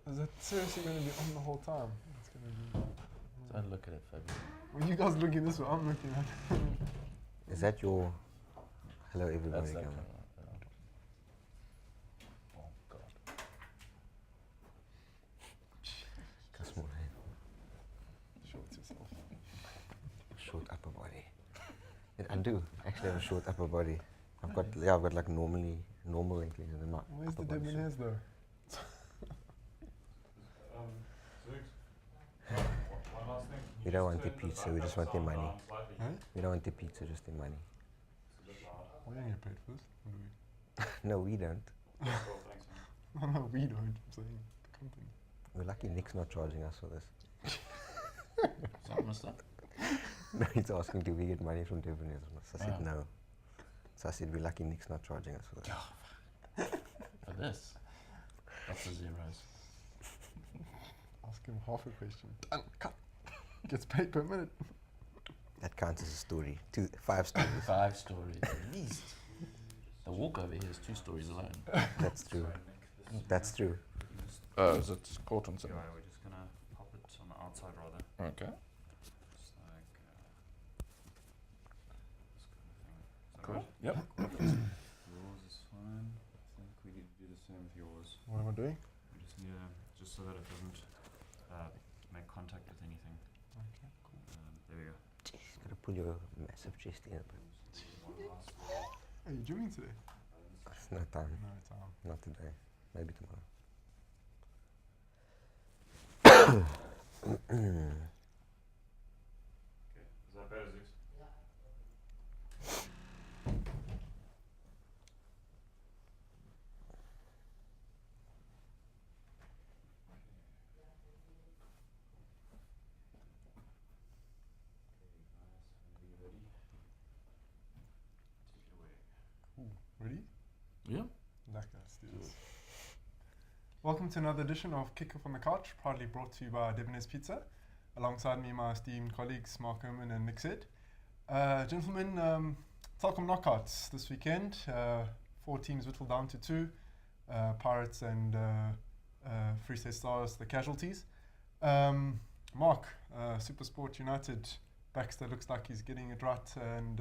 Is it seriously going to be on the whole time? It's going to be. Don't look at it, Fabian. Well, you guys looking this way, I'm looking at it. Is that your hello everybody That's that camera? camera. Oh God. That's more like Short yourself. short upper body. I do actually have a short upper body. I've got like normal inclination in my Where's the upper body. debonaires though? One last thing. We don't want the pizza, we just want their money. Huh? We don't want the pizza, just their money. We don't get paid for this. What do we? No, we don't. Cool, thanks, man. No, we don't. I'm saying the company. We're lucky Nick's not charging us for this. Sorry, mister. No, he's asking, do we get money from Debonaires? So I said Oh. no. So I said, we're lucky Nick's not charging us for this. For this. That's the zeros. Ask him half a question. Done. Cut. Gets paid per minute. That counts as a story. 5 stories. 5 stories at least. The walk over here is 2 stories alone. That's true. That's true. Oh, is it caught on Yeah, something? we're just gonna pop it on the outside rather. Okay. Just like this kind of thing. Is that Cool. right? Yep. Yours is fine. I think we need to do the same with yours. What am I doing? We just need to, just so that it doesn't make contact with anything. Okay, cool. There we go. Jeez, gotta pull your massive chest in. Are you gymming today? It's no time. No, it's Not today. Maybe tomorrow. Okay, is that better, Zeus? Ready? Yeah. Like let's do this. Welcome to another edition of Kickoff on the Couch, proudly brought to you by Debonaires Pizza. Alongside me, my esteemed colleagues Mark Oman and Nick Sid. Gentlemen, Telkom knockouts this weekend. 4 teams whittled down to 2. Pirates and Free State Stars, the casualties. Mark, Supersport United. Baxter looks like he's getting it right, and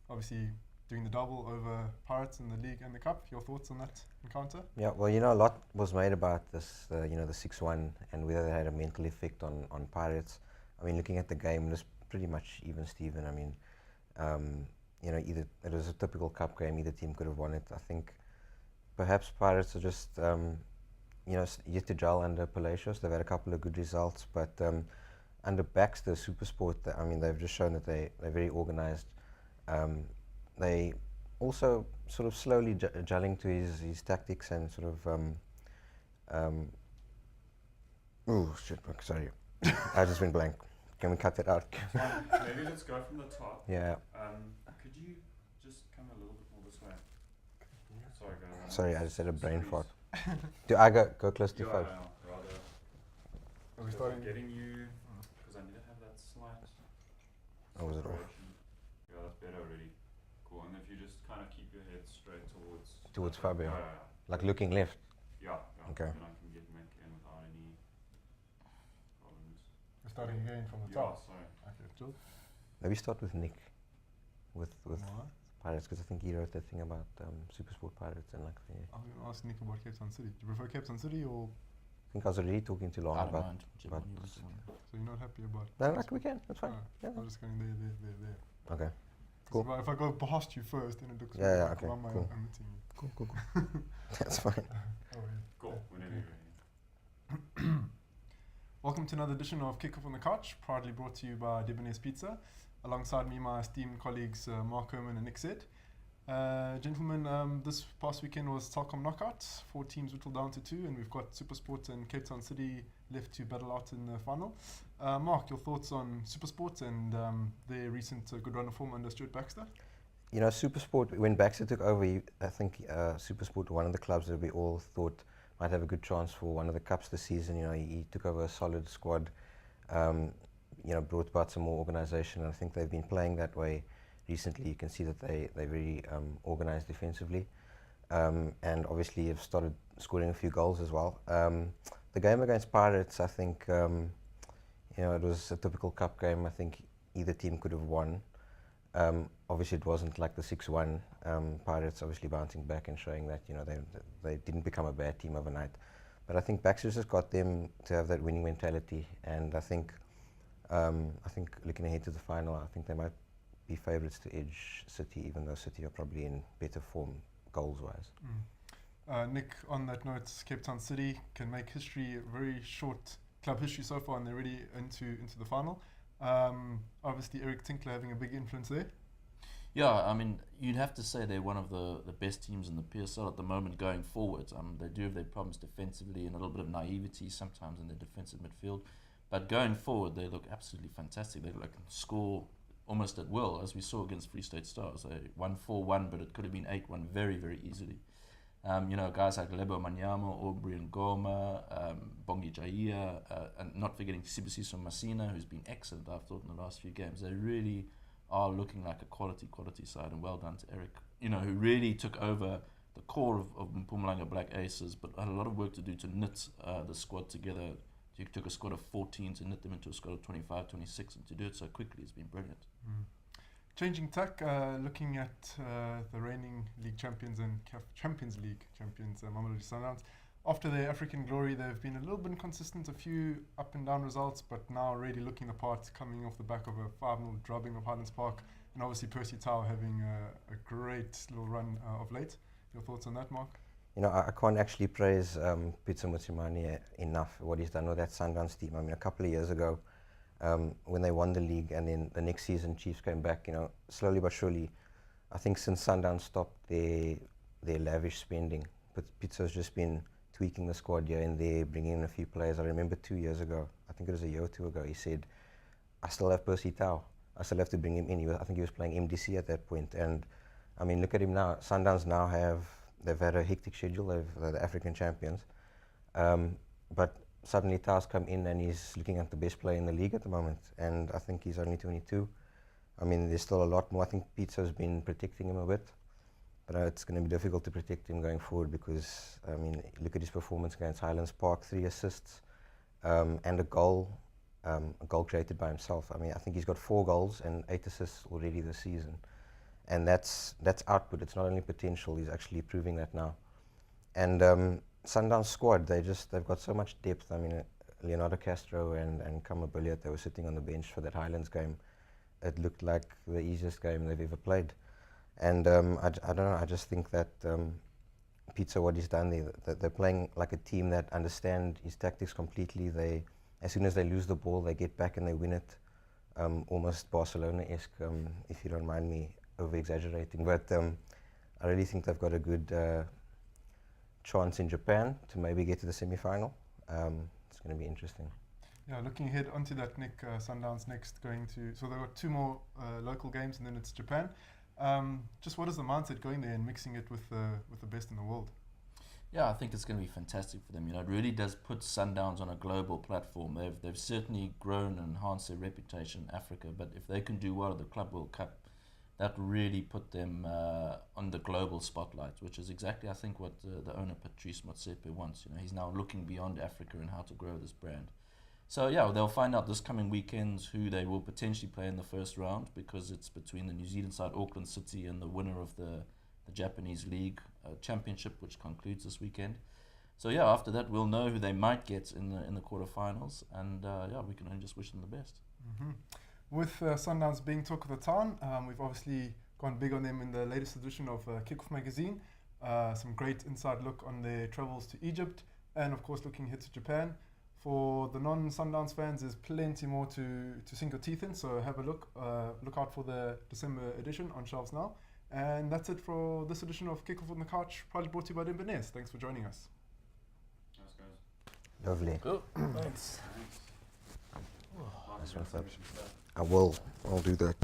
obviously doing the double over Pirates in the league and the cup. Your thoughts on that encounter? Yeah, well, a lot was made about this, the 6-1 and whether that had a mental effect on Pirates. I mean, looking at the game, it was pretty much even Steven. I mean, either it was a typical cup game, either team could have won it. I think perhaps Pirates are just, yet to gel under Palacios. They've had a couple of good results, but under Baxter, Supersport, they've just shown that they're very organised. They also sort of slowly gelling to his tactics and sort of oh shit, sorry. I just went blank. Can we cut it out? Maybe let's go from the top. Yeah. Could you just come a little bit more this way? Sorry, guys. Sorry, I just had a brain fart. Do I go close to Yeah, 5? rather. Are we So starting? getting you, because I need to have that slight Or was it off? separation. Yeah, that's better already. Cool. And if you just kind of keep your head straight Towards yeah, Fabio. yeah, Like looking left. yeah. Okay. Then I can get Mick in without any problems. We're starting again from the Yeah, top. sorry. Okay, Jill. Maybe start with Nick, with Alright. Pirates, because I think he wrote that thing about Supersport Pirates and like the. I'm going to ask Nick about Cape Town City. Do you prefer Cape Town City, or I think I was already talking too long I don't about. mind. Whichever but- one you want to do. so you're not happy about? No, like we can. That's fine. Oh, Yeah. I'm just going there. Okay. 'Cause Cool. If I go past you first, then it looks Yeah, yeah, like okay, I'm cool. omitting you. Cool. That's fine. Oh, yeah. Cool. Whenever you're ready. Welcome to another edition of Kickoff on the Couch, proudly brought to you by Debonaires Pizza. Alongside me, my esteemed colleagues Mark Oman and Nick Sid. Gentlemen, this past weekend was Telkom knockouts. 4 teams whittled down to 2, and we've got Supersport and Cape Town City left to battle out in the final. Mark, your thoughts on Supersport and their recent good run of form under Stuart Baxter? Supersport, when Baxter took over, I think Supersport, one of the clubs that we all thought might have a good chance for one of the cups this season. He took over a solid squad, brought about some more organisation, and I think they've been playing that way recently. You can see that they're very organised defensively, and obviously have started scoring a few goals as well. the game against Pirates, I think, it was a typical cup game. I think either team could have won. Obviously, it wasn't like the 6-1. Pirates obviously bouncing back and showing that they didn't become a bad team overnight. But I think Baxter's just got them to have that winning mentality, and I think looking ahead to the final, I think they might be favourites to edge City, even though City are probably in better form goals-wise. Nick, on that note, Cape Town City can make history, very short club history so far, and they're already into the final. Obviously, Eric Tinkler having a big influence there. Yeah, I mean, you'd have to say they're one of the best teams in the PSL at the moment going forward. They do have their problems defensively and a little bit of naivety sometimes in their defensive midfield. But going forward, they look absolutely fantastic. They can score almost at will, as we saw against Free State Stars. They won 4-1, but it could have been 8-1 very, very easily. Guys like Lebo Manyama, Aubrey Ngoma, Bongi Jaya, and not forgetting Sibusiso Masina, who's been excellent, I've thought, in the last few games. They really are looking like a quality side, and well done to Eric, who really took over the core of Mpumalanga Black Aces, but had a lot of work to do to knit the squad together. He took a squad of 14 to knit them into a squad of 25, 26, and to do it so quickly has been brilliant. Changing tack, looking at the reigning league champions and CAF Champions League champions, Mamelodi Sundowns. After their African glory, they've been a little bit inconsistent, a few up and down results, but now already looking the part, coming off the back of a 5-0 drubbing of Highlands Park, and obviously Percy Tau having a great little run of late. Your thoughts on that, Mark? I can't actually praise Pitso Mutsimane enough for what he's done with that Sundowns team. I mean, a couple of years ago, when they won the league, and then the next season Chiefs came back, slowly but surely, I think since Sundowns stopped their lavish spending, but Pitso's just been tweaking the squad here and there, bringing in a few players. I remember 2 years ago, I think it was a year or two ago, he said, I still have Percy Tau. I still have to bring him in. I think he was playing MDC at that point. And I mean, look at him now. Sundowns now they've had a hectic schedule. They're the African champions. But suddenly Tau's come in and he's looking at the best player in the league at the moment. And I think he's only 22. I mean, there's still a lot more. I think Pitso's been protecting him a bit. But it's going to be difficult to protect him going forward because, I mean, look at his performance against Highlands Park, 3 assists and a goal created by himself. I mean, I think he's got 4 goals and 8 assists already this season. And that's output. It's not only potential, he's actually proving that now. And Sundowns squad, they've got so much depth. I mean, Leonardo Castro and Kama Billiat, they were sitting on the bench for that Highlands game. It looked like the easiest game they've ever played. And I don't know, I just think that Pitso, what he's done there, that they're playing like a team that understand his tactics completely. As soon as they lose the ball, they get back and they win it. Almost Barcelona-esque, if you don't mind me over-exaggerating. But I really think they've got a good chance in Japan to maybe get to the semi-final. It's going to be interesting. Yeah, looking ahead onto that, Nick, Sundowns next going to... So they've got 2 more local games and then it's Japan. Just what is the mindset going there and mixing it with the best in the world? Yeah, I think it's going to be fantastic for them. It really does put Sundowns on a global platform. They've certainly grown and enhanced their reputation in Africa, but if they can do well at the Club World Cup, that really put them on the global spotlight, which is exactly, I think, what the owner Patrice Motsepe wants. He's now looking beyond Africa and how to grow this brand. So yeah, they'll find out this coming weekend who they will potentially play in the first round, because it's between the New Zealand side, Auckland City, and the winner of the Japanese League Championship, which concludes this weekend. So yeah, after that we'll know who they might get in the quarterfinals, and yeah, we can only just wish them the best. Mm-hmm. With Sundowns being talk of the town, we've obviously gone big on them in the latest edition of Kickoff Magazine. Some great inside look on their travels to Egypt, and of course looking ahead to Japan. For the non-Sundowns fans, there's plenty more to sink your teeth in, so have a look. Look out for the December edition on shelves now. And that's it for this edition of Kickoff on the Couch, proudly brought to you by Dembonese. Thanks for joining us. Thanks, guys. Lovely. Cool. Thanks. Nice one, Fabs. I'll do that.